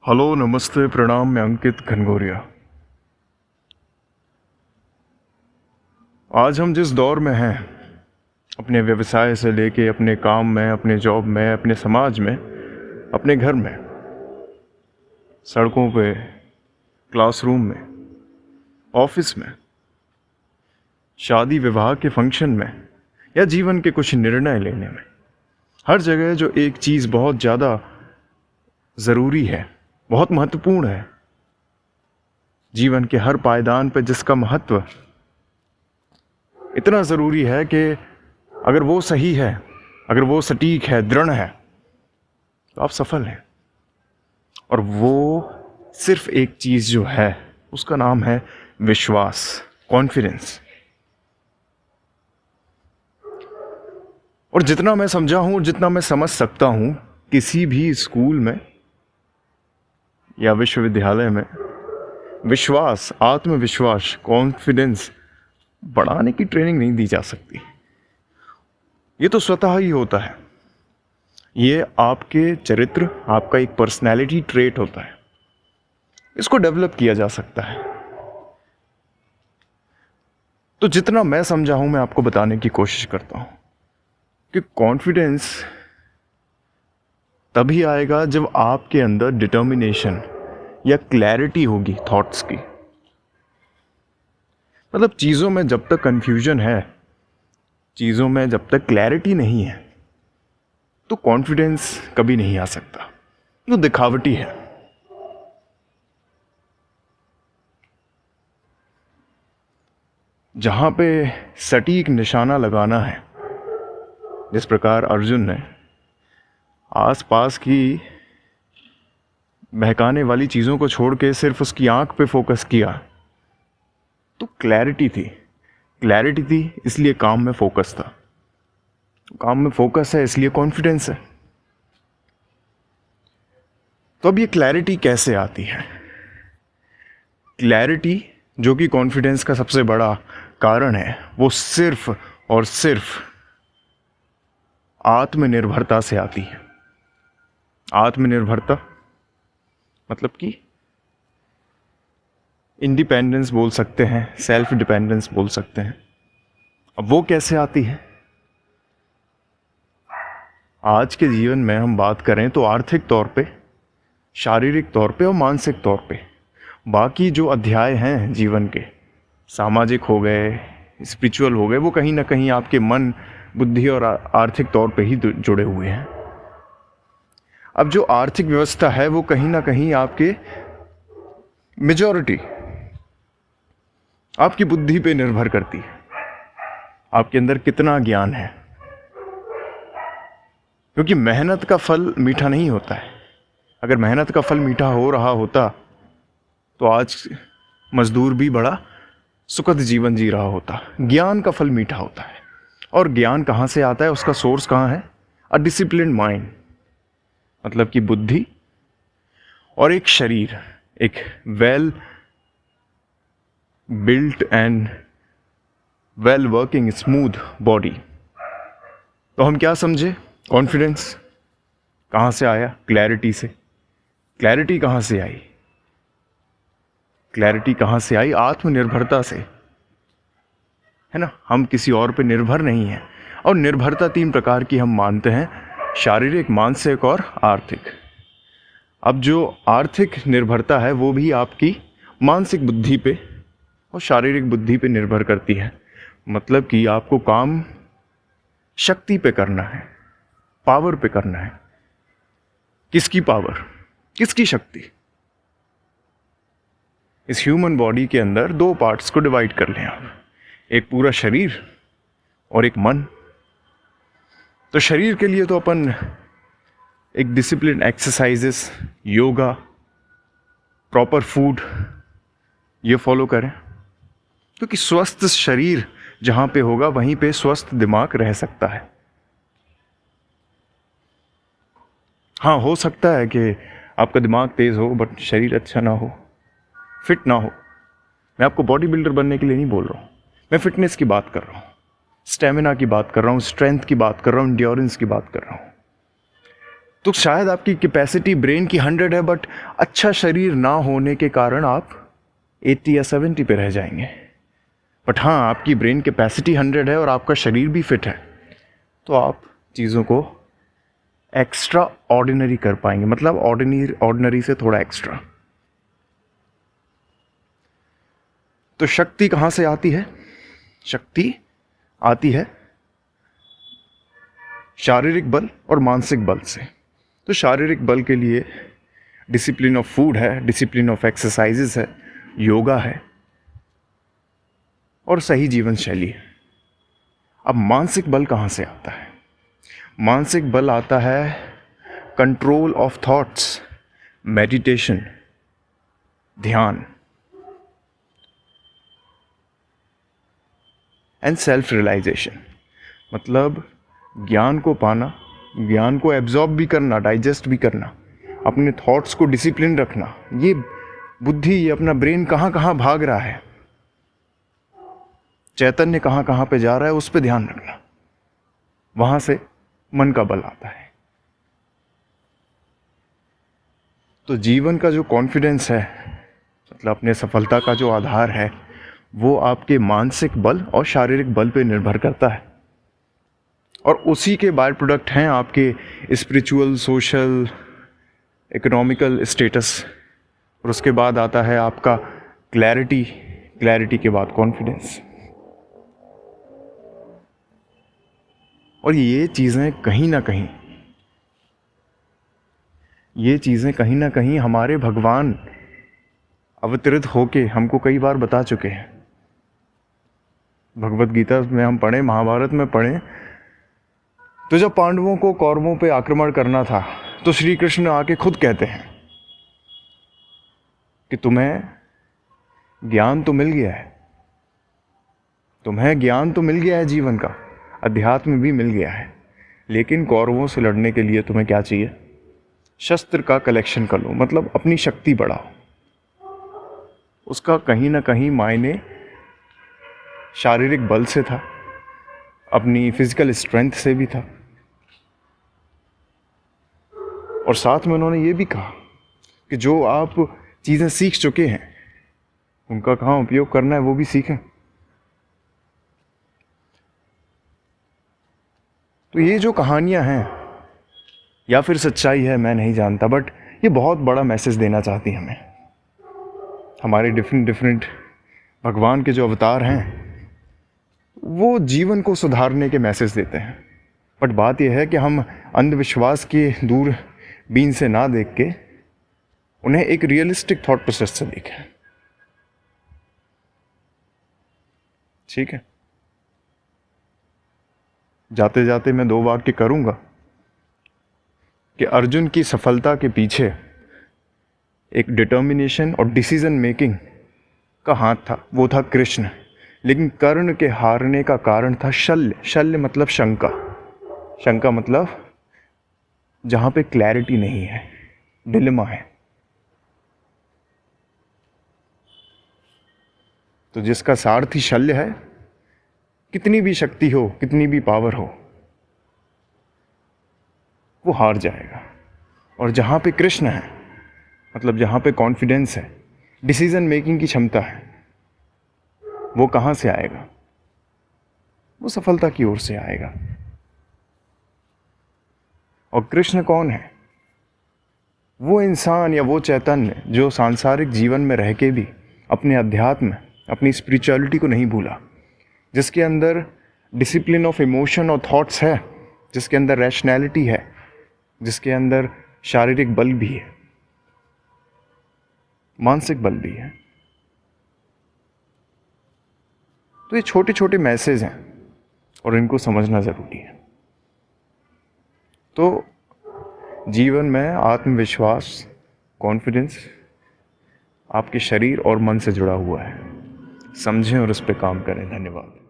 Hello, नमस्ते, प्रणाम। मैं अंकित घनघोरिया। आज हम जिस दौर में हैं, अपने व्यवसाय से लेके अपने काम में, अपने जॉब में, अपने समाज में, अपने घर में, सड़कों पे, क्लासरूम में, ऑफिस में, शादी विवाह के फंक्शन में या जीवन के कुछ निर्णय लेने में, हर जगह जो एक चीज़ बहुत ज़्यादा ज़रूरी है, बहुत महत्वपूर्ण है, जीवन के हर पायदान पे जिसका महत्व इतना ज़रूरी है कि अगर वो सही है, अगर वो सटीक है, दृढ़ है, तो आप सफल हैं। और वो सिर्फ एक चीज़ जो है उसका नाम है विश्वास, कॉन्फिडेंस। और जितना मैं समझा हूँ, जितना मैं समझ सकता हूँ, किसी भी स्कूल में या विश्वविद्यालय में विश्वास, आत्मविश्वास, कॉन्फिडेंस बढ़ाने की ट्रेनिंग नहीं दी जा सकती। ये तो स्वतः ही होता है। ये आपके चरित्र, आपका एक पर्सनैलिटी ट्रेट होता है। इसको डेवलप किया जा सकता है। तो जितना मैं समझा हूं, मैं आपको बताने की कोशिश करता हूं कि कॉन्फिडेंस तभी आएगा जब आपके अंदर डिटर्मिनेशन या क्लैरिटी होगी थॉट्स की। मतलब चीज़ों में जब तक कंफ्यूजन है, चीज़ों में जब तक क्लैरिटी नहीं है, तो कॉन्फिडेंस कभी नहीं आ सकता। वो दिखावटी है। जहां पे सटीक निशाना लगाना है, जिस प्रकार अर्जुन ने आसपास की बहकाने वाली चीज़ों को छोड़ के सिर्फ उसकी आंख पे फोकस किया, तो क्लैरिटी थी। क्लैरिटी थी इसलिए काम में फोकस था। काम में फोकस है इसलिए कॉन्फिडेंस है। तो अब ये क्लैरिटी कैसे आती है? क्लैरिटी, जो कि कॉन्फिडेंस का सबसे बड़ा कारण है, वो सिर्फ और सिर्फ आत्मनिर्भरता से आती है। आत्मनिर्भरता मतलब कि इंडिपेंडेंस बोल सकते हैं, सेल्फ डिपेंडेंस बोल सकते हैं। अब वो कैसे आती है? आज के जीवन में हम बात करें तो आर्थिक तौर पे, शारीरिक तौर पे और मानसिक तौर पे बाकी जो अध्याय हैं जीवन के, सामाजिक हो गए, स्पिरिचुअल हो गए, वो कहीं ना कहीं आपके मन, बुद्धि और आर्थिक तौर पे ही जुड़े हुए हैं। अब जो आर्थिक व्यवस्था है वो कहीं ना कहीं आपके मेजॉरिटी आपकी बुद्धि पे निर्भर करती है। आपके अंदर कितना ज्ञान है, क्योंकि मेहनत का फल मीठा नहीं होता है। अगर मेहनत का फल मीठा हो रहा होता तो आज मजदूर भी बड़ा सुखद जीवन जी रहा होता। ज्ञान का फल मीठा होता है। और ज्ञान कहाँ से आता है, उसका सोर्स कहाँ है? अ डिसिप्लिन्ड माइंड, मतलब कि बुद्धि और एक शरीर, एक well built and well working smooth body. तो हम क्या समझे? कॉन्फिडेंस कहाँ से आया? क्लैरिटी से। क्लैरिटी कहाँ से आई? क्लैरिटी कहाँ से आई? आत्मनिर्भरता से, है ना। हम किसी और पे निर्भर नहीं हैं। और निर्भरता 3 प्रकार की हम मानते हैं: शारीरिक, मानसिक और आर्थिक। अब जो आर्थिक निर्भरता है वो भी आपकी मानसिक बुद्धि पे और शारीरिक बुद्धि पे निर्भर करती है। मतलब कि आपको काम शक्ति पे करना है, पावर पे करना है। किसकी पावर, किसकी शक्ति? इस ह्यूमन बॉडी के अंदर 2 पार्ट्स को डिवाइड कर लें आप, एक पूरा शरीर और एक मन। तो शरीर के लिए तो अपन एक discipline exercises, yoga, proper food ये फॉलो करें, क्योंकि स्वस्थ शरीर जहां पे होगा वहीं पे स्वस्थ दिमाग रह सकता है। हाँ, हो सकता है कि आपका दिमाग तेज हो बट शरीर अच्छा ना हो, फिट ना हो। मैं आपको बॉडी बिल्डर बनने के लिए नहीं बोल रहा हूँ, मैं फिटनेस की बात कर रहा हूँ, स्टेमिना की बात कर रहा हूँ, स्ट्रेंथ की बात कर रहा हूँ, इंड्योरेंस की बात कर रहा हूँ। तो शायद आपकी कैपेसिटी ब्रेन की 100 है, बट अच्छा शरीर ना होने के कारण आप 80 या 70 पे रह जाएंगे। बट हाँ, आपकी ब्रेन कैपेसिटी 100 है और आपका शरीर भी फिट है, तो आप चीज़ों को एक्स्ट्रा ऑर्डिनरी कर पाएंगे, मतलब ऑर्डिनरी से थोड़ा एक्स्ट्रा। तो शक्ति कहाँ से आती है? शक्ति आती है शारीरिक बल और मानसिक बल से। तो शारीरिक बल के लिए डिसिप्लिन ऑफ फूड है, डिसिप्लिन ऑफ एक्सरसाइजेस है, योगा है और सही जीवन शैली है। अब मानसिक बल कहाँ से आता है? मानसिक बल आता है कंट्रोल ऑफ थॉट्स, मेडिटेशन, ध्यान एंड सेल्फ रियलाइजेशन। मतलब ज्ञान को पाना, ज्ञान को एब्जॉर्ब भी करना, डाइजेस्ट भी करना, अपने थॉट्स को डिसिप्लिन रखना। ये बुद्धि, ये अपना ब्रेन कहाँ कहाँ भाग रहा है, चैतन्य कहाँ कहाँ पे जा रहा है, उस पर ध्यान रखना। वहाँ से मन का बल आता है। तो जीवन का जो कॉन्फिडेंस है, मतलब अपने सफलता का जो आधार है, वो आपके मानसिक बल और शारीरिक बल पे निर्भर करता है। और उसी के बाय प्रोडक्ट हैं आपके स्पिरिचुअल, सोशल, इकोनॉमिकल स्टेटस। और उसके बाद आता है आपका क्लैरिटी, क्लैरिटी के बाद कॉन्फिडेंस। और ये चीज़ें कहीं ना कहीं हमारे भगवान अवतरित होके हमको कई बार बता चुके हैं। भगवत गीता में हम पढ़ें, महाभारत में पढ़ें, तो जब पांडवों को कौरवों पे आक्रमण करना था, तो श्री कृष्ण आके खुद कहते हैं कि तुम्हें ज्ञान तो मिल गया है, तुम्हें ज्ञान तो मिल गया है, जीवन का अध्यात्म भी मिल गया है, लेकिन कौरवों से लड़ने के लिए तुम्हें क्या चाहिए? शस्त्र का कलेक्शन कर लो, मतलब अपनी शक्ति बढ़ाओ। उसका कहीं ना कहीं मायने शारीरिक बल से था, अपनी फिजिकल स्ट्रेंथ से भी था। और साथ में उन्होंने ये भी कहा कि जो आप चीज़ें सीख चुके हैं, उनका कहाँ उपयोग करना है वो भी सीखें। तो ये जो कहानियाँ हैं, या फिर सच्चाई है, मैं नहीं जानता, बट ये बहुत बड़ा मैसेज देना चाहती है हमें। हमारे डिफरेंट भगवान के जो अवतार हैं, वो जीवन को सुधारने के मैसेज देते हैं। बट बात यह है कि हम अंधविश्वास के दूरबीन से ना देख के उन्हें एक रियलिस्टिक थॉट प्रोसेस से देखें। ठीक है, जाते जाते मैं 2 वाक्य करूंगा कि अर्जुन की सफलता के पीछे एक डिटर्मिनेशन और डिसीजन मेकिंग का हाथ था, वो था कृष्ण। लेकिन कर्ण के हारने का कारण था शल्य। शल्य मतलब शंका, शंका मतलब जहां पे क्लैरिटी नहीं है, डिलेमा है। तो जिसका सारथी शल्य है, कितनी भी शक्ति हो, कितनी भी पावर हो, वो हार जाएगा। और जहां पे कृष्ण है, मतलब जहां पे कॉन्फिडेंस है, डिसीजन मेकिंग की क्षमता है, वो कहां से आएगा? वो सफलता की ओर से आएगा। और कृष्ण कौन है? वो इंसान या वो चैतन्य जो सांसारिक जीवन में रह के भी अपने अध्यात्म, अपनी स्पिरिचुअलिटी को नहीं भूला, जिसके अंदर डिसिप्लिन ऑफ इमोशन और थॉट्स है, जिसके अंदर रैशनैलिटी है, जिसके अंदर शारीरिक बल भी है, मानसिक बल भी है। तो ये छोटे छोटे मैसेज हैं और इनको समझना ज़रूरी है। तो जीवन में आत्मविश्वास, कॉन्फिडेंस आपके शरीर और मन से जुड़ा हुआ है। समझें और उस पर काम करें। धन्यवाद।